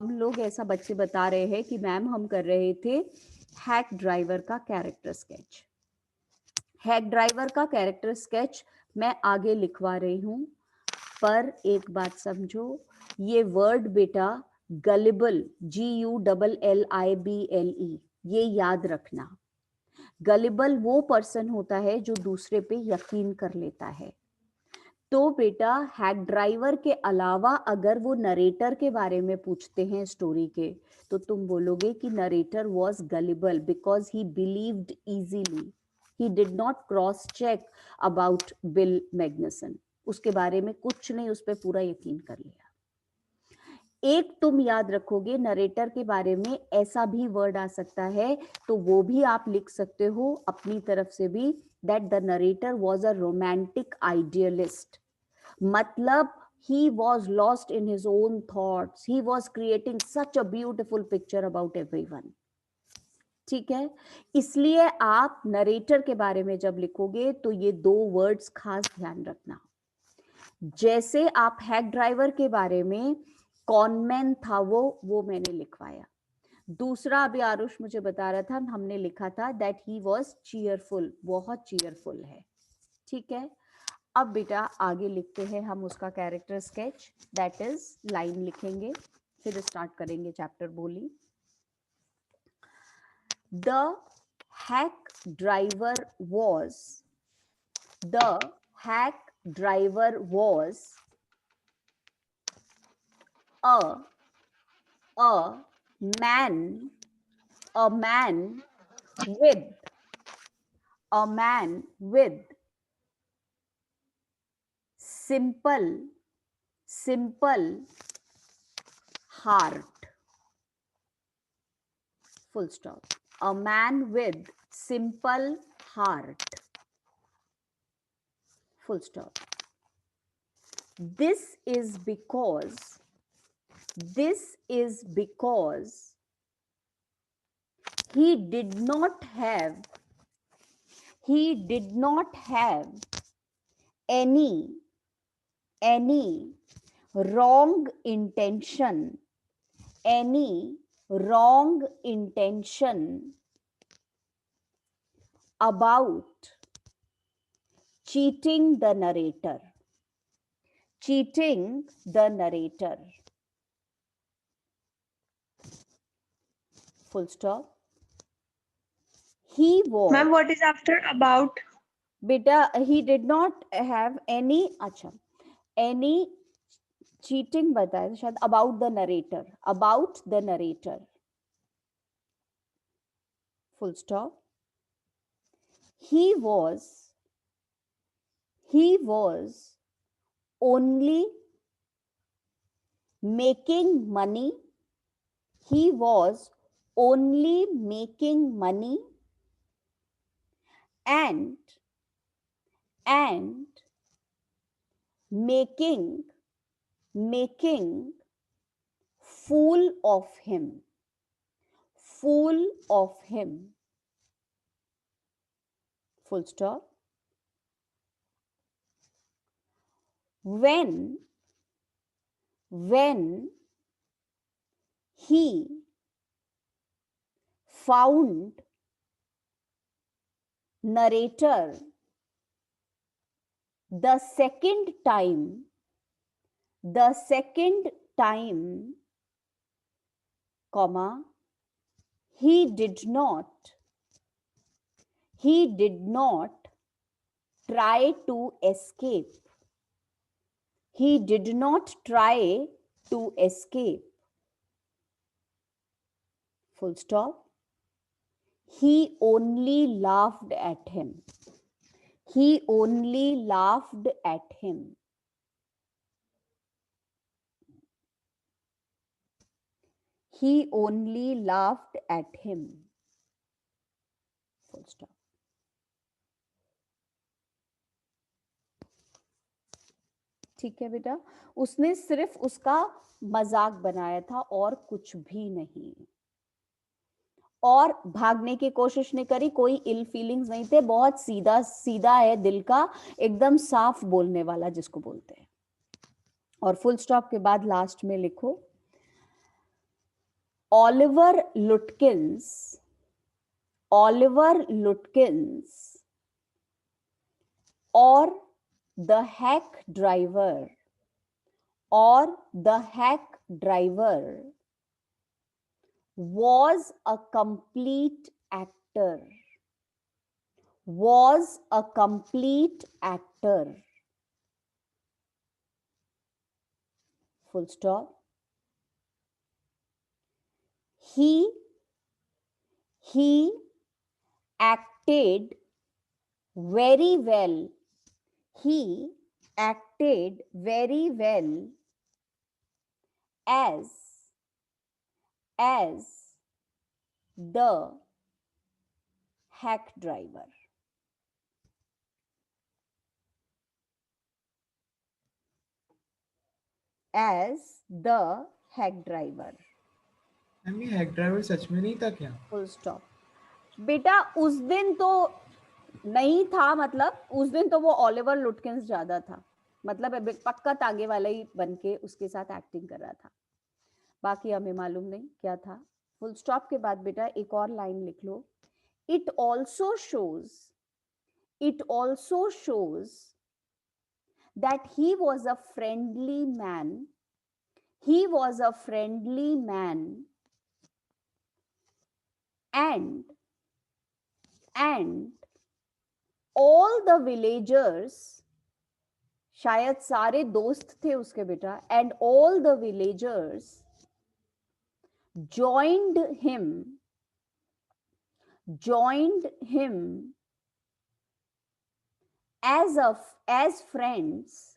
हम लोग ऐसा बच्चे बता रहे हैं कि मैम हम कर रहे थे हैक ड्राइवर का कैरेक्टर स्केच। हैक ड्राइवर का कैरेक्टर स्केच मैं आगे लिखवा रही हूं, पर एक बात समझो, ये वर्ड बेटा गलिबल, GULLIBLE, ये याद रखना। गलिबल वो पर्सन होता है जो दूसरे पे यकीन कर लेता है। तो बेटा हैक ड्राइवर के अलावा अगर वो नरेटर के बारे में पूछते हैं स्टोरी के, तो तुम बोलोगे कि narrator was gullible because he believed easily, he did not cross check about Bill Magnuson, उसके बारे में कुछ नहीं, उस पर पूरा यकीन कर लिया। एक तुम याद रखोगे नरेटर के बारे में ऐसा भी वर्ड आ सकता है, तो वो भी आप लिख सकते हो अपनी तरफ से भी, that the narrator was a romantic idealist. मतलब he was lost in his own thoughts, he was creating such a beautiful picture about everyone। ठीक है, इसलिए आप नरेटर के बारे में जब लिखोगे तो ये दो वर्ड्स खास ध्यान रखना। जैसे आप हैक ड्राइवर के बारे में कॉनमैन था वो मैंने लिखवाया। दूसरा अभी आरुष मुझे बता रहा था, हमने लिखा था दैट ही वॉज चीयरफुल, बहुत चीयरफुल है। ठीक है, अब बेटा आगे लिखते हैं हम उसका character sketch, that is line लिखेंगे, फिर स्टार्ट करेंगे चैप्टर बोली। The hack driver was, the hack driver was a man, a man with, a man with simple, simple heart, full stop, a man with simple heart, full stop. This is because, this is because he did not have, he did not have any wrong intention, any wrong intention about cheating the narrator, cheating the narrator, full stop. He was, Ma'am, what is after about? beta, he did not have any, अच्छा, any cheating बताया था शायद, about the narrator, about the narrator, full stop. He was only making money, he was only making money and making fool of him, full stop. When he found narrator the second time, comma, he did not try to escape, he did not try to escape, full stop. He only laughed at him, he only laughed at him, he only laughed at him, full stop. ठीक है बेटा, उसने सिर्फ उसका मजाक बनाया था और कुछ भी नहीं, और भागने की कोशिश नहीं करी, कोई इल फीलिंग्स नहीं थे, बहुत सीधा सीधा है दिल का, एकदम साफ बोलने वाला जिसको बोलते हैं। और फुल स्टॉप के बाद लास्ट में लिखो Oliver Lutkins or the hack driver was a complete actor. Full stop. He acted very well. As the hack driver. ये हैक ड्राइवर सच में नहीं था क्या? Full stop. बेटा उस दिन तो नहीं था, मतलब उस दिन तो वो ऑलिवर लुटकिंस ज्यादा था, मतलब पक्का तागे वाला ही बन के उसके साथ एक्टिंग कर रहा था, बाकी हमें मालूम नहीं क्या था. फुल स्टॉप के बाद बेटा एक और लाइन लिख लो. It also shows that he was a friendly man and all the villagers, शायद सारे दोस्त थे उसके बेटा, and all the villagers joined him as friends,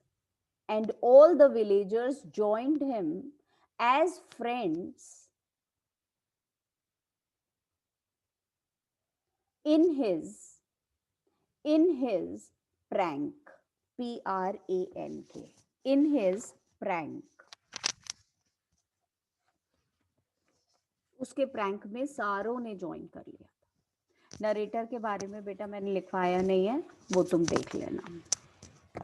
and all the villagers joined him as friends in his prank. P-R-A-N-K. In his prank. उसके prank में सारों ने ज्वाइन कर लिया. नरेटर के बारे में बेटा मैंने लिखवाया नहीं है, वो तुम देख लेना.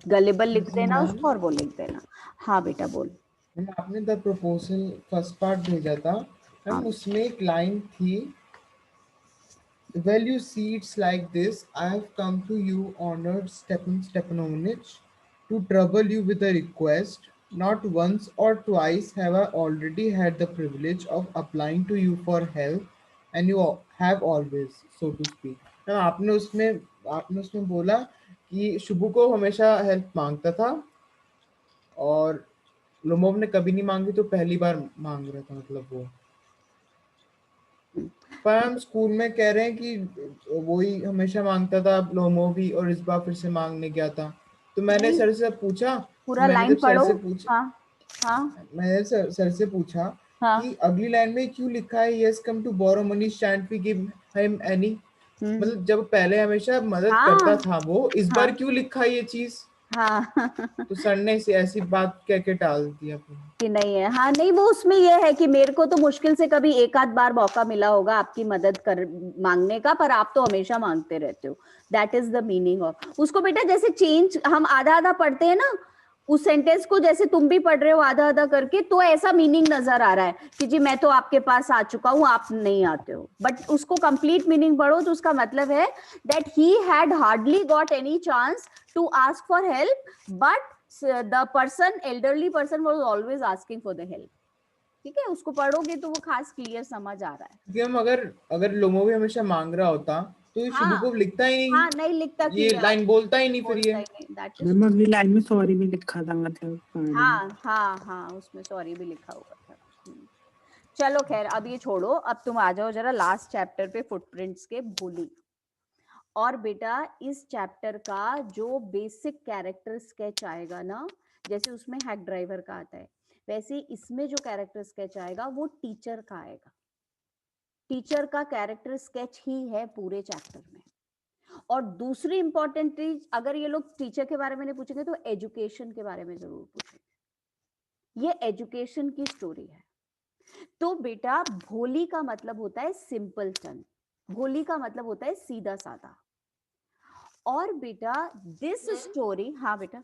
गलिबल लिख देना उसको और वो लिख देना. हाँ बेटा बोल. आपने द प्रपोजल फर्स्ट पार्ट भेजा था मैम, उसमें एक लाइन थी, Well, you see it's like this. I have come to you, honored Stepan Stepanovich, to trouble you with a request. Not once or twice have I already had the privilege of applying to you for help, and you have always, so to speak. Ma'am आपने उसमें बोला कि शुभू को हमेशा help मांगता था और Lomov ने कभी नहीं मांगी, तो पहली बार मांग रहा था, मतलब वो. पर हम स्कूल में कह रहे हैं कि वही हमेशा मांगता था लोमो भी, और इस बार फिर से मांगने गया था. तो मैंने सर से पूछा, पूरा लाइन पढ़ो. मैंने सर से पूछा कि अगली लाइन में क्यों लिखा है he has come to borrow money, shan't we give him any? मतलब जब पहले हमेशा मदद करता था वो, इस बार क्यों लिखा है ये चीज? तो सर ने ऐसी बात कह के टाल दिया कि नहीं है. हाँ नहीं, वो उसमें ये है कि मेरे को तो मुश्किल से कभी एक आध बार मौका मिला होगा आपकी मदद कर मांगने का, पर आप तो हमेशा मांगते रहते हो. That is the meaning of उसको बेटा. जैसे चेंज हम आधा आधा पढ़ते हैं ना उस सेंटेंस को, जैसे तुम भी पढ़ रहे हो आधा आधा करके, तो ऐसा मीनिंग नजर आ रहा है कि जी मैं तो आपके पास आ चुका हूं, आप नहीं आते हो. बट उसको कंप्लीट मीनिंग पढ़ो तो उसका मतलब है that he had hardly got any chance to ask for help, but the elderly person was always asking for the help. ठीक है, उसको पढ़ोगे तो वो खास क्लियर समझ आ रहा है. कि हम अगर लोमो भी हमेशा मांग रहा होता तो शुभू को लिखता ही नहीं. हाँ नहीं लिखता, ये लाइन बोलता ही नहीं फिर ये. मैम अगली लाइन में सॉरी भी लिखा था, मतलब हाँ उसमें सॉरी भी लिखा हुआ था. चलो खैर अब ये छोड़ो, अब तुम आ जाओ जरा लास्ट चैप्टर पे, फुटप्रिंट्स के भूली. और बेटा इस चैप्टर का जो बेसिक कैरेक्टर स्केच आएगा ना, जैसे उसमें हैक ड्राइवर का आता है, वैसे इसमें जो कैरेक्टर स्केच आएगा वो टीचर का आएगा. टीचर का कैरेक्टर स्केच ही है पूरे चैप्टर में. और दूसरी इंपॉर्टेंट चीज, अगर ये लोग टीचर के बारे में नहीं पूछेंगे तो एजुकेशन के बारे में जरूर पूछेंगे. ये एजुकेशन की स्टोरी है. तो बेटा भोली का मतलब होता है सिंपलटन, भोली का मतलब होता है सीधा साधा. और बेटा दिस स्टोरी, हाँ बेटा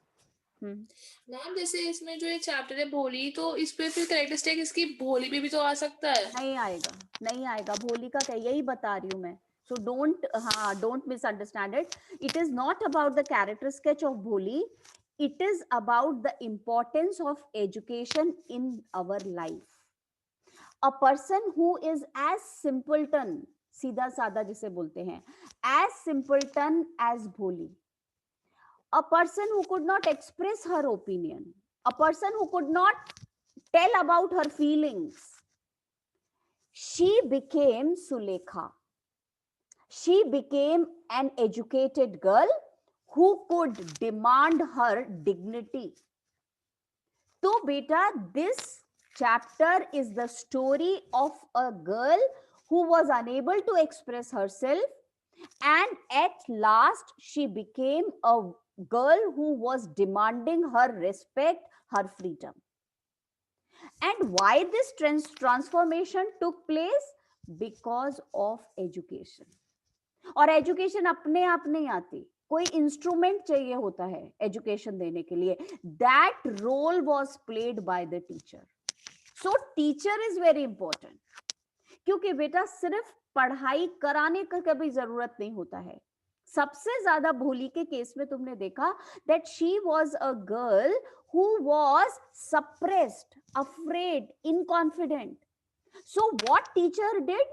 मैम जैसे इसमें जो ये चैप्टर है भोली, तो इस पे फिर करेक्टरिस्टिक इसकी भोली पे भी तो आ सकता है। नहीं आएगा, नहीं आएगा, भोली का क्या, यही बता रही हूँ मैं। So don't misunderstand it. It is not about the character sketch of भोली, it is about the importance of education in our life. A person who is as simpleton, सीधा साधा जिसे बोलते हैं, as simpleton as Bholi, a person who could not express her opinion, a person who could not tell about her feelings, she became Sulekha. She became an educated girl who could demand her dignity. तो बेटा, this chapter is the story of a girl who was unable to express herself, and at last she became a girl who was demanding her respect, her freedom. And why this transformation took place? Because of education. और education अपने आप नहीं आती, कोई instrument चाहिए होता है education देने के लिए. That role was played by the teacher. So teacher is very important, क्योंकि बेटा सिर्फ पढ़ाई कराने का कभी जरूरत नहीं होता है. सबसे ज्यादा भोली के केस में तुमने देखा that she was a girl who was suppressed, afraid, inconfident. So what teacher did?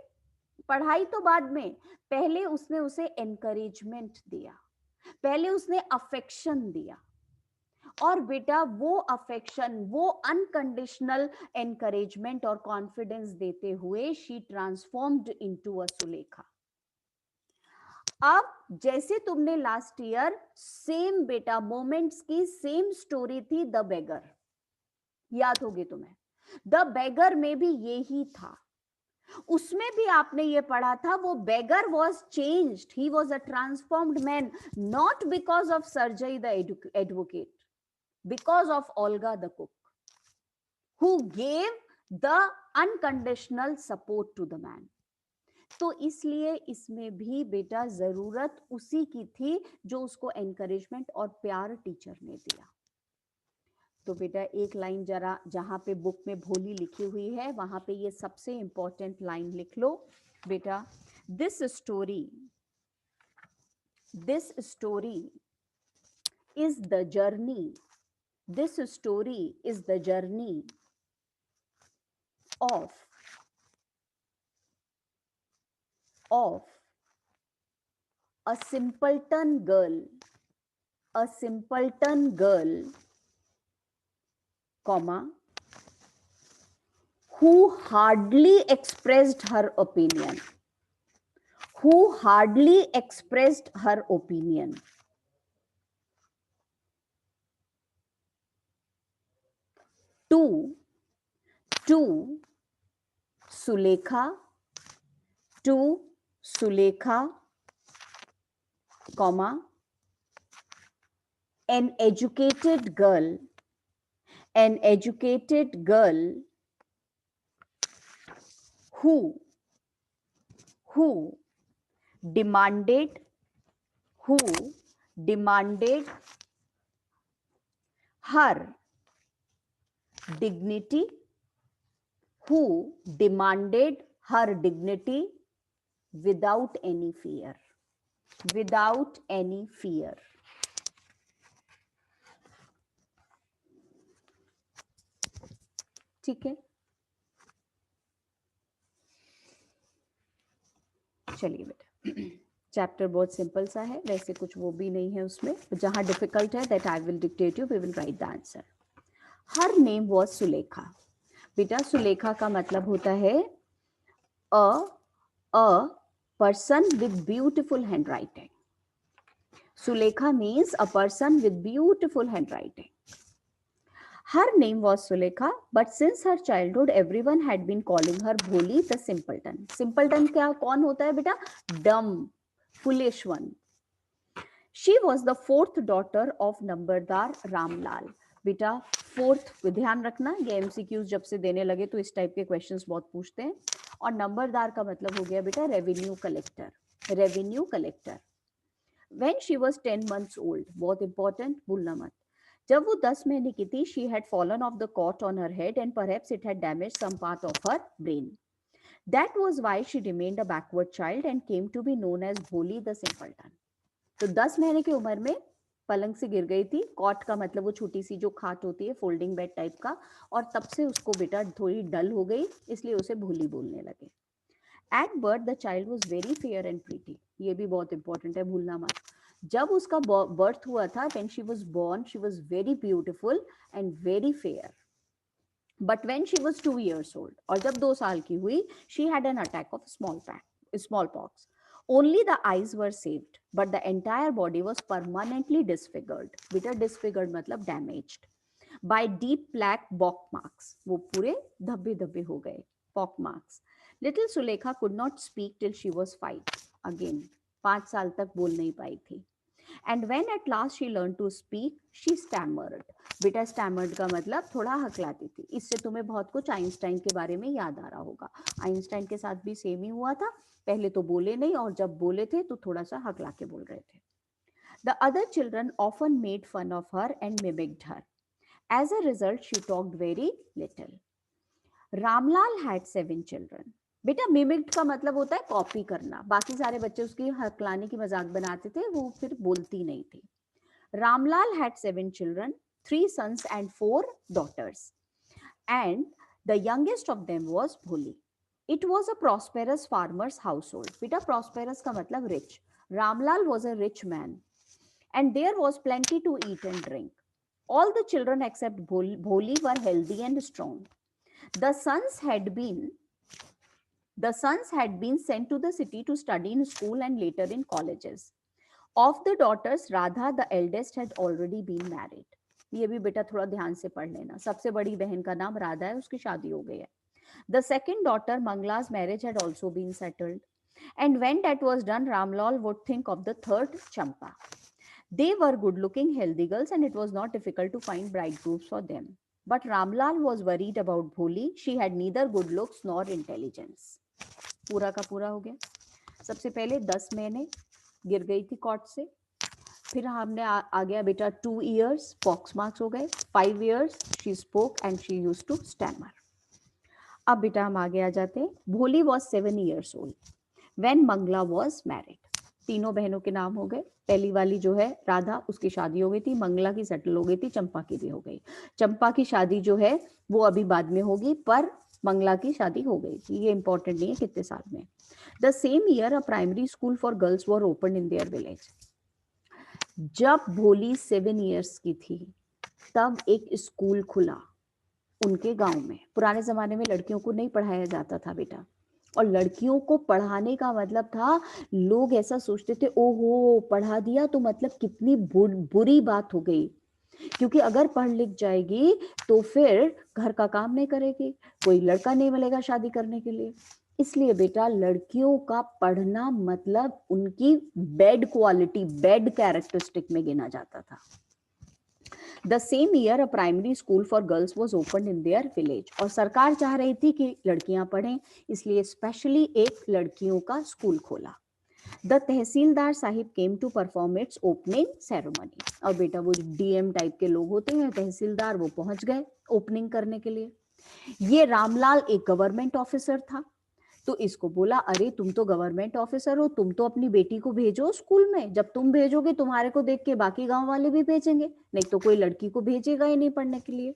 पढ़ाई तो बाद में, पहले उसने उसे एनकरेजमेंट दिया, पहले उसने अफेक्शन दिया. और बेटा वो अफेक्शन, वो अनकंडीशनल एनकरेजमेंट और कॉन्फिडेंस देते हुए she transformed into a Sulekha. अब जैसे तुमने लास्ट ईयर सेम बेटा मोमेंट्स की सेम स्टोरी थी द बेगर, याद होगी तुम्हें. द बेगर में भी यही था. उसमें भी आपने ये पढ़ा था, वो beggar was changed, he was a transformed man, not because of surgery the advocate, because of Olga the cook, who gave the unconditional support to the man. तो इसलिए इसमें भी बेटा जरूरत उसी की थी जो उसको एनकरेजमेंट और प्यार टीचर ने दिया. तो बेटा एक लाइन जरा जहां पे बुक में भोली लिखी हुई है वहां पे ये सबसे इंपॉर्टेंट लाइन लिख लो बेटा. This story is the journey, this story is the journey of a simpleton girl, comma, who hardly expressed her opinion, to Sulekha, comma, an educated girl who demanded her dignity, without any fear. ठीक है, चलिए बेटा. Chapter बहुत simple सा है, वैसे कुछ वो भी नहीं है उसमें. जहां डिफिकल्ट है that I will dictate you, we will write the answer. Her name was Sulekha. बेटा सुलेखा का मतलब होता है a person with beautiful handwriting. Sulekha means a person with beautiful handwriting. Her name was Sulekha, but since her childhood, everyone had been calling her Bholi the simpleton. Simpleton क्या कौन होता है बेटा? Dumb, foolish one. She was the fourth daughter of नंबरदार रामलाल. बेटा fourth ध्यान रखना, ये MCQs जब से देने लगे तो इस टाइप के क्वेश्चंस बहुत पूछते हैं. और नंबरदार का मतलब हो गया बेटा revenue collector. When she was 10 months old, बहुत इंपॉर्टेंट, भूलना मत. जब वो 10 महीने की थी, she had fallen off the cot on her head and perhaps it had damaged some part of her brain. That was why she remained a backward child and came to be known as Bholi the simpleton. तो 10 महीने की उम्र में पलंग से गिर गई थी. कॉट का मतलब वो छोटी सी जो खाट होती है, फोल्डिंग बेड टाइप का, और तब से उसको बेटा थोड़ी डल हो गई, इसलिए उसे भोली बोलने लगे. At birth the child was very fair and pretty. ये भी बहुत इंपॉर्टेंट है, भूलना मत. जब उसका बर्थ हुआ था, when she was born, she was very beautiful and very fair. But when she was 2 years old, और जब 2 साल की हुई, she had an attack of smallpox. Only the eyes were saved, but the entire body was permanently disfigured. बेटा disfigured मतलब damaged by deep black pock marks. वो पूरे धब्बे धब्बे हो गए, pock marks. Little Sulekha could not speak till she was 5. Again, 5 साल तक बोल नहीं पाई थी. And when at last she learned to speak, she stammered. बेटा stammered का मतलब थोड़ा हकलाती थी. इससे तुम्हें बहुत कुछ आइंस्टाइन के बारे में याद आ रहा होगा. आइंस्टाइन के साथ भी सेम ही हुआ था. पहले तो बोले नहीं, और जब बोले थे तो थोड़ा सा हकला के बोल रहे थे. The other children often made fun of her and mimicked her. As a result, she talked very little. Ramlal had 7 children. बेटा मिमिक्ड का मतलब होता है कॉपी करना. बाकी सारे बच्चे उसकी हकलाने की मजाक बनाते थे, वो फिर बोलती नहीं थी. Ramlal had 7 children, 3 sons and 4 daughters, and the youngest of them was Bholi. It was a prosperous farmer's household. बेटा prosperous का मतलब rich. Ramlal was a rich man, and there was plenty to eat and drink. All the children except Bholi were healthy and strong. The sons had been sent to the city to study in school and later in colleges. Of the daughters, Radha, the eldest, had already been married. ये भी बेटा थोड़ा ध्यान से पढ़ लेना. सबसे बड़ी बहन का नाम राधा है, उसकी शादी हो गई है. The second daughter, Mangla's marriage had also been settled. And when that was done, Ramlal would think of the third, Champa. They were good-looking, healthy girls, and it was not difficult to find bridegrooms for them. But Ramlal was worried about Bholi. She had neither good looks nor intelligence. पूरा का पूरा हो गया. सबसे पहले 10 महीने गिर गई थी कॉट से. फिर हमने आ गया बेटा 2 years, पॉक्स मार्क्स हो गए. 5 years, she spoke and she used to stammer. अब बेटा हम आगे आ जाते हैं. भोली was 7 years old when Mangla was married. तीनों बहनों के नाम हो गए. पहली वाली जो है राधा, उसकी शादी हो गई थी. मंगला की सेटल हो गई थी. चंपा की भी हो गई. चंपा की शादी जो है वो अभी बाद में होगी, पर मंगला की शादी हो गई थी. ये इंपॉर्टेंट नहीं है कितने साल में. The same year a primary school for girls were open in their village. जब भोली 7 years की थी, तब एक स्कूल खुला उनके गांव में. पुराने जमाने में लड़कियों को नहीं पढ़ाया जाता था बेटा, और लड़कियों को पढ़ाने का मतलब था, लोग ऐसा सोचते थे, ओहो पढ़ा दिया तो मतलब कितनी बुरी बात हो गई, क्योंकि अगर पढ़ लिख जाएगी तो फिर घर का काम नहीं करेगी, कोई लड़का नहीं मिलेगा शादी करने के लिए. इसलिए बेटा लड़कियों का पढ़ना मतलब उनकी बेड क्वालिटी, बेड कैरेक्टरिस्टिक में गिना जाता था. The same year a primary school for girls was opened in their village. और सरकार चाह रही थी कि लड़कियां पढ़ें, इसलिए स्पेशली एक लड़कियों का स्कूल खोला. The tehsildar Sahib came to perform its opening ceremony. और बेटा वो डीएम टाइप के लोग होते हैं, तहसीलदार, वो पहुंच गए ओपनिंग करने के लिए. ये रामलाल एक गवर्नमेंट ऑफिसर था, तो इसको बोला, अरे तुम तो गवर्नमेंट ऑफिसर हो, तुम तो अपनी बेटी को भेजो स्कूल में. जब तुम भेजोगे तुम्हारे को देख के बाकी गांव वाले भी भेजेंगे, नहीं तो कोई लड़की को भेजेगा ही नहीं पढ़ने के लिए.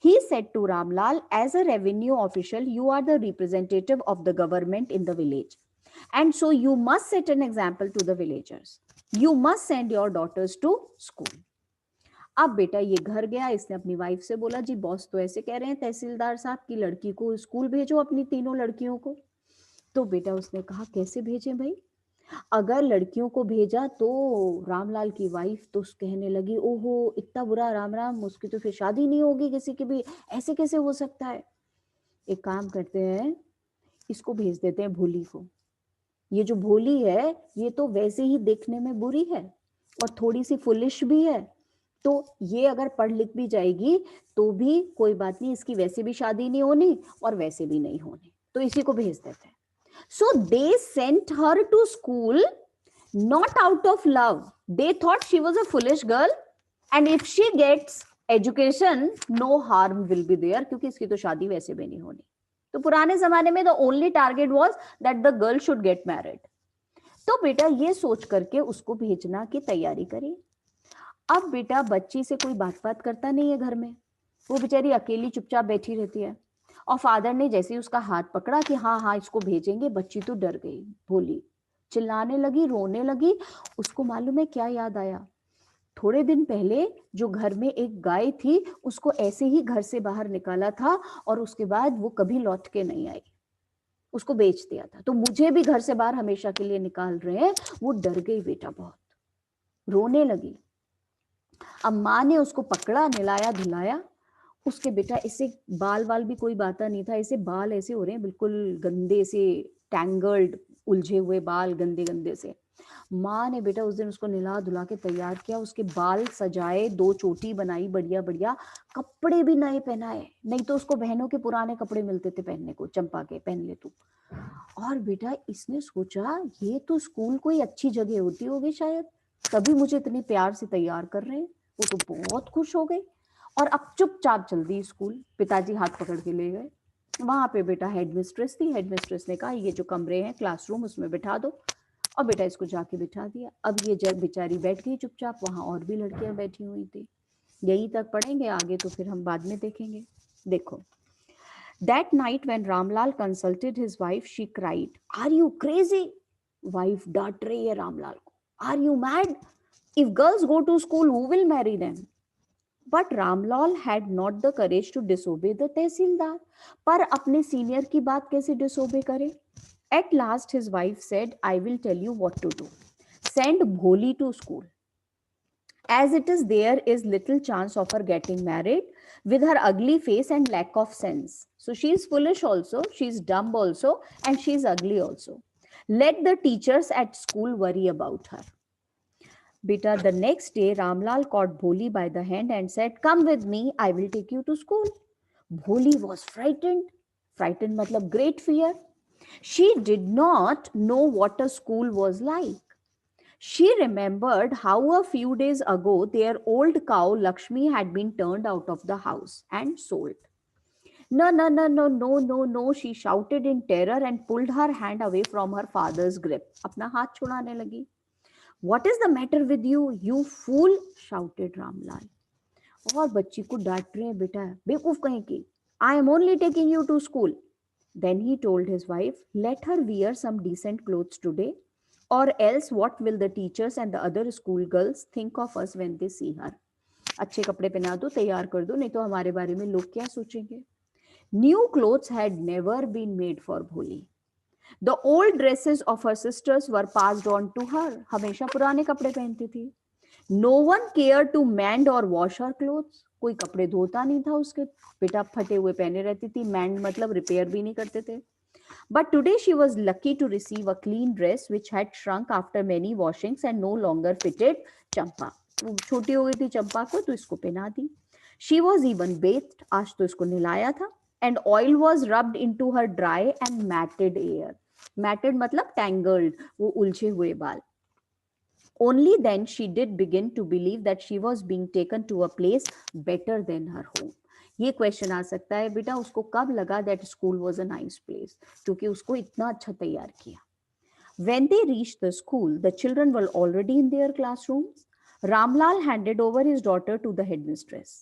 He said to Ramlal, as a revenue official, you are the representative of the government in the village, and so you must set an example to the villagers. You must send your daughters to school. अब बेटा ये घर गया, इसने अपनी wife से बोला, जी boss तो ऐसे कह रहे हैं तहसीलदार साहब की लड़की को स्कूल भेजो, अपनी तीनों लड़कियों को. तो बेटा उसने कहा कैसे भेजें भाई, अगर लड़कियों को भेजा तो रामलाल की वाइफ तो कहने लगी, ओहो इतना बुरा, राम राम, उसकी तो फिर शादी नहीं होगी किसी की भी, ऐसे कैसे हो सकता है. एक काम करते हैं, इसको भेज देते हैं भोली को. ये जो भोली है ये तो वैसे ही देखने में बुरी है और थोड़ी सी फुलिश भी है, तो ये अगर पढ़ लिख भी जाएगी तो भी कोई बात नहीं, इसकी वैसे भी शादी नहीं होनी और वैसे भी नहीं होनी, तो इसी को भेज देते हैं. So they sent her to school not out of love. They thought she was a foolish girl and if she gets education no harm will be there, क्योंकि इसकी तो शादी वैसे भी नहीं होनी। तो पुराने जमाने में the only target was that the girl should get married. तो बेटा ये सोच करके उसको भेजना की तैयारी करी। अब बेटा बच्ची से कोई बात करता नहीं है घर में, वो बेचारी अकेली चुपचाप बैठी रहती है। और फादर ने जैसे ही उसका हाथ पकड़ा कि हाँ हाँ इसको भेजेंगे, बच्ची तो डर गई, भोली, चिल्लाने लगी, रोने लगी। उसको मालूम है क्या याद आया? थोड़े दिन पहले जो घर में एक गाय थी, उसको ऐसे ही घर से बाहर निकाला था और उसके बाद वो कभी लौट के नहीं आई, उसको बेच दिया था। तो मुझे भी घर से बाहर हमेशा के लिए निकाल रहे हैं। वो डर गई बेटा, बहुत रोने लगी। अब माँ ने उसको पकड़ा, नहलाया धुलाया। उसके बेटा ऐसे बाल वाल भी कोई बाता नहीं था, ऐसे बाल ऐसे हो रहे हैं बिल्कुल गंदे से, टैंगल्ड, उलझे हुए बाल गंदे गंदे से। माँ ने बेटा उस दिन उसको नहला धुला के तैयार किया, उसके बाल सजाए, 2 चोटी बनाई बढ़िया बढ़िया, कपड़े भी नए पहनाए, नहीं तो उसको बहनों के पुराने कपड़े मिलते थे पहनने को, चंपा के, पहन ले तू। और बेटा इसने सोचा ये तो स्कूल कोई अच्छी जगह होती होगी शायद, तभी मुझे इतने प्यार से तैयार कर रहे हैं। वो तो बहुत खुश हो गई और अब चुपचाप चल दी स्कूल। पिताजी हाथ पकड़ के ले गए। वहां पे बेटा हेडमिस्ट्रेस थी, हेडमिस्ट्रेस ने कहा ये जो कमरे हैं क्लासरूम उसमें बिठा दो, और बेटा इसको जाके बिठा दिया। अब ये जब बेचारी बैठ गई चुपचाप, वहां और भी लड़कियां बैठी हुई थी। यही तक पढ़ेंगे, आगे तो फिर हम बाद में देखेंगे। देखो, that night when Ramlal consulted his wife, she cried, "Are you crazy?" Wife डांट रही है रामलाल को, "Are you mad? If girls go to school, who will marry them?" But Ramlal had not the courage to disobey the तहसीलदार। पर अपने senior की बात कैसे disobey करे? At last his wife said, "I will tell you what to do. Send Bholi to school. As it is, there is little chance of her getting married with her ugly face and lack of sense. So she is foolish also, she is dumb also, and she is ugly also. Let the teachers at school worry about her." Beta, the next day, Ramlal caught Bholi by the hand and said, "Come with me, I will take you to school." Bholi was frightened. Frightened matlab great fear. She did not know what a school was like. She remembered how a few days ago their old cow Lakshmi had been turned out of the house and sold. No, no, no, no, no, no, no, she shouted in terror and pulled her hand away from her father's grip. अपना हाथ छुड़ाने लगी. "What is the matter with you, you fool?" shouted Ramlal. और बच्ची को डांट रहे हैं, बेटा बेवकूफ कहीं की, "I am only taking you to school." Then he told his wife, "Let her wear some decent clothes today, or else what will the teachers and the other school girls think of us when they see her?" अच्छे कपड़े पहना दो, तैयार कर दो, नहीं तो हमारे बारे में लोग क्या सोचेंगे? New clothes had never been made for Bholi. The old dresses of her sisters were passed on to her. हमेशा पुराने कपड़े पहनती थी. No one cared to mend or wash her clothes. कोई कपड़े धोता नहीं था उसके, बेटा फटे हुए पहने रहती थी. Mend मतलब रिपेयर भी नहीं करते थे. But today she was lucky to receive a clean dress which had shrunk after many washings and no longer fitted Champa. वो छोटी हो गई थी चंपा को, तो इसको पहना दी. She was even bathed. आज तो इसको नहलाया था. And oil was rubbed into her dry and matted hair. Matted मतलब tangled, वो उलझे हुए बाल. Only then she did begin to believe that she was being taken to a place better than her home. ये question आ सकता है बेटा, उसको कब लगा that school was a nice place? क्योंकि उसको इतना अच्छा तैयार किया. When they reached the school, the children were already in their classrooms. Ramlal handed over his daughter to the headmistress.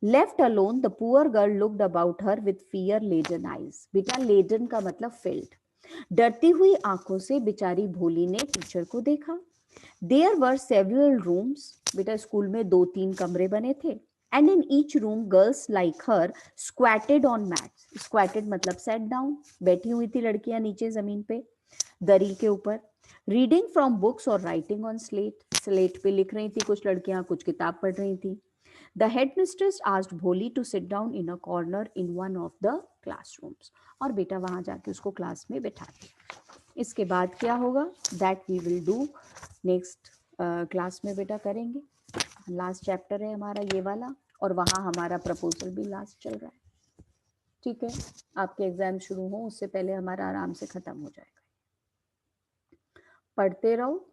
Left alone, the poor girl looked about her with fear-laden eyes. बेटा laden का मतलब filled. डरती हुई आंखों से बेचारी भोली ने टीचर को देखा. There were several rooms. बेटा स्कूल में 2-3 कमरे बने थे. And in each room, girls like her squatted on mats. Squatted मतलब sat down. बैठी हुई थी लड़कियां नीचे जमीन पे, दरी के ऊपर. Reading from books or writing on slate. Slate पे लिख रही थी कुछ लड़कियां, कुछ किताब पढ़ रही थी. The headmistress asked Bholi to sit down in a corner in one of the classrooms. और बेटा वहां जाके उसको क्लास में बैठा दिया. इसके बाद क्या होगा, that we will do next class में बेटा करेंगे. लास्ट चैप्टर है हमारा ये वाला, और वहाँ हमारा प्रपोजल भी लास्ट चल रहा है. ठीक है, आपके एग्जाम शुरू हो उससे पहले हमारा आराम से खत्म हो जाएगा. पढ़ते रहो.